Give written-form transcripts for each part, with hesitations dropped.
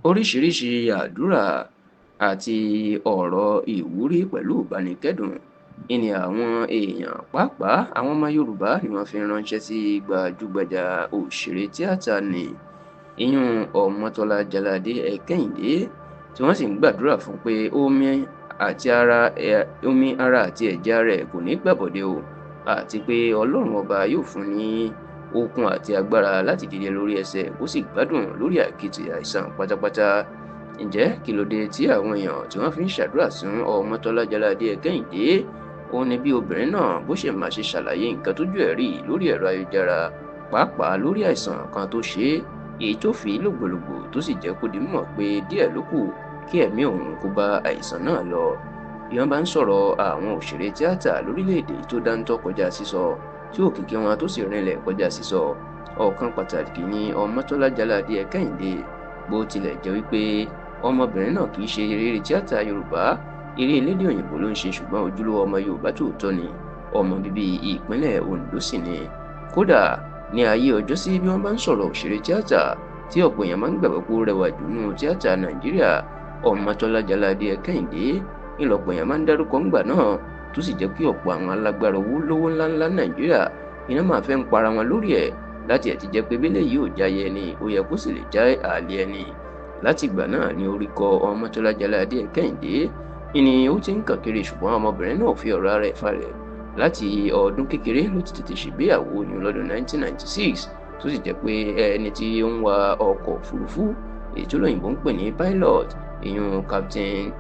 Oríṣiríṣi àdúrà àti ọ̀rọ̀ ìwúrí pẹ̀lú ìbánikẹ́dùn ni àwọn èèyàn pàápàá àwọn ọmọ Yorùbá ni wọ́n fi ránṣẹ́ sí gbajúgbajà òṣèré tíátà nì ìyún Ọmọ́tọ́lá Jáládé Ẹ̀kẹ́yìndé tí wọ́n sì ń gbàdúrà fún pé omi ara àti ẹ̀jẹ̀ ara ẹ̀ kò ní gbàbọ̀dẹ̀ o àti pé Ọlọ́run ọba yóò fún ní okun àti agbára láti dìde lórí ẹsẹ̀ kó sì gbádùn lórí àkìtì àìsàn pátápátá. Ǹjẹ́ kí ló dé tí àwọn èèyàn tí wọ́n fi ń ṣàdúrà fún Ọmọ́tọ́lá Jáládé Ẹ̀kẹ́yìndé? Òun ni bí obìnrin náà bó ṣe máa ṣe ṣàlàyé nǹkan tójú ẹ̀ rí lórí ẹ̀rọ ayélujára pàápàá lórí àìsàn kan tó ṣe é èyí tó fi lògbòlògbò tó sì jẹ́ kó di mímọ̀ pé díẹ̀ ló kù kí ẹ̀mí òun kó bá àìsàn náà lọ. Bí wọ́n bá ń sọ̀rọ̀ àwọn òṣèré tíátà lórílẹ̀‐èdè tó dáńtọ́ kọjá sísọ tí òkìkí wọn tó sì rinlẹ̀ kọjá sísọ ọ̀kan pàtàkì ni Ọmọ́tọ́lá Jáládé Ẹ̀kẹ́yìndé bó tilẹ̀ jẹ́ wípé ọmọbìnrin náà kì í ṣe eré tíátà Yorùbá eré elédè òyìnbó ló ń ṣe ṣùgbọ́n ojúlówó ọmọ Yorùbá tòótọ́ ni ọmọ bíbí ìpínlẹ̀ Oǹdó sì ni. Kódà ní ayé ọjọ́sí bí wọ́n bá ń sọ̀rọ̀ òṣèré tíátà tí ọ̀pọ̀ èèyàn máa ń gbàgbọ́ pé ó rẹwà jù nínú tíátà Nàìjíríà Ọmọ́tọ́lá Jáládé Ẹ̀kẹ́yìndé ìlọ̀pọ̀ èèyàn máa ń dárúkọ ńgbà náà tó sì jẹ́ pé ọ̀pọ̀ àwọn alágbára owó lówó ńláńlá Nàìjíríà iná máa fẹ́ ń para wọn lórí ẹ̀ láti ẹ̀ ti jẹ́ pé bẹ́lẹ̀ yìí ò jáyé ẹni ó yẹ kó sì lè já àlè ẹni. Láti ìgbà náà ni orúkọ Ọmọ́tọ́lá Jáládé Ẹ̀kẹ́yìndé ni ó ti ń kàn kiri ṣùgbọ́n ọmọbìnrin náà fi ọ̀rọ̀ ara ẹ̀ falẹ̀ láti ọdún kékeré ló ti tètè ṣègbéyàwó ní lọ́dún 1996 tó sì jẹ́ pé ẹni tí ó ń wa ọkọ̀ òfurufú èyí tó lóyìnbó ń pè ní pilot ìyún Captain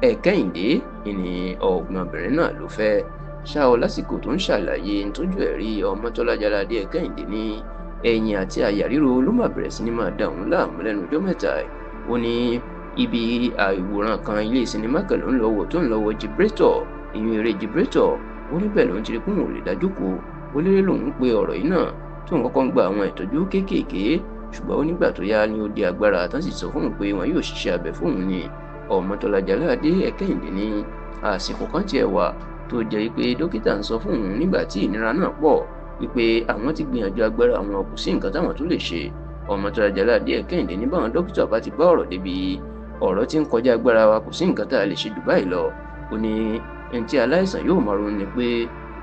Ẹ̀kẹ́yìndé ni ọmọbìnrin náà ló fẹ́. Ṣá o lásìkò tó ń ṣàlàyé tójú ẹ̀ rí Ọmọ́tọ́lá Jáládé Ẹ̀kẹ́yìndé ní ẹ̀yìn àti àyà ríro ló máa bẹ̀rẹ̀ sí ní máa dà òun láàmú lẹ́nu ọjọ́ mẹ́ta. Ó ní ibi àìwòran kan ilé sinimá kan ló ń lọ wò tó ń lọ wọ Gibraltar ìyún eré Gibraltar ó níbẹ̀ ló ń tiri kún òun lè dájú kó ó lérè lòun pé ọ̀rọ̀ yìí náà tóun kọ́kọ́ ń gba àwọn ìtọ́jú kéékèèké ṣùgbọ́n ó nígbà tó yá ni ó di agbára tán sì sọ fóun pé wọn yóò ṣiṣẹ́ abẹ fóun ni. Ọmọ́tọ́lá Jáládé Ẹ̀kẹ́yìndé ní àsìkò kan tiẹ̀ wà tó jẹ́ pé dókítà ń sọ fóun nígbà tí ìnira náà pọ̀ wípé àwọn ti gbìyànjú agbára àwọn kò sí nǹkan táwọn tó lè ṣe. Ọmọ́tọ́lá Jáládé Ẹ̀kẹ́yìndé ní báwọn dókítà bá ti bá ọ̀rọ̀ débi ọ̀rọ̀ tí ń kọjá agbára wa kò sí nǹkan tá a lè ṣe jù báyìí lọ. Ó ní ẹni tí aláìsàn yóò máa ronú ni pé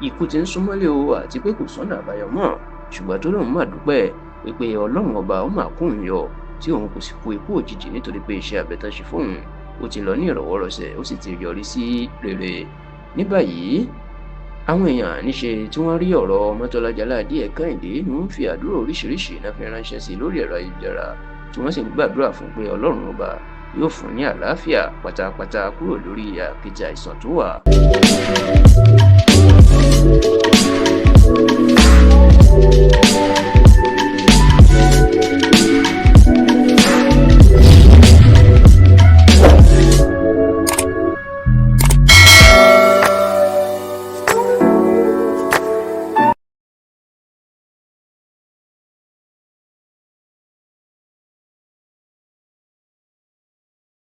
ikú ti ń súnmọ́lé o àti pé kò sọ́nà àbáyọ mọ́ ṣùgbọ́n tó lóun máa dúpẹ́ wípé Ọlọ́run ọba ó máa kún un yọ tí òun kò sì kú ikú òjijì nítorí pé iṣẹ́ abẹ tán ṣe fóun ó ti lọ ní ìrọ̀wọ́rọsẹ̀ ó sì ti yọrí sí rere. Ní báyìí àwọn èèyàn níṣe tí wọ́n rí ọ̀rọ̀ Ọmọ́tọ́lá Jáládé Ẹ̀kẹ́yìndé ni wọ́n fi àdúrà oríṣiríṣi náà fi ránṣẹ́ sí lórí ẹ̀rọ ayélujára tí wọ́n sì ń gbàdúrà fún pé Ọlọ́run ọba yóò fún ní àlàáfíà pátápátá kúrò lórí àkìtì àìsàn tó wà.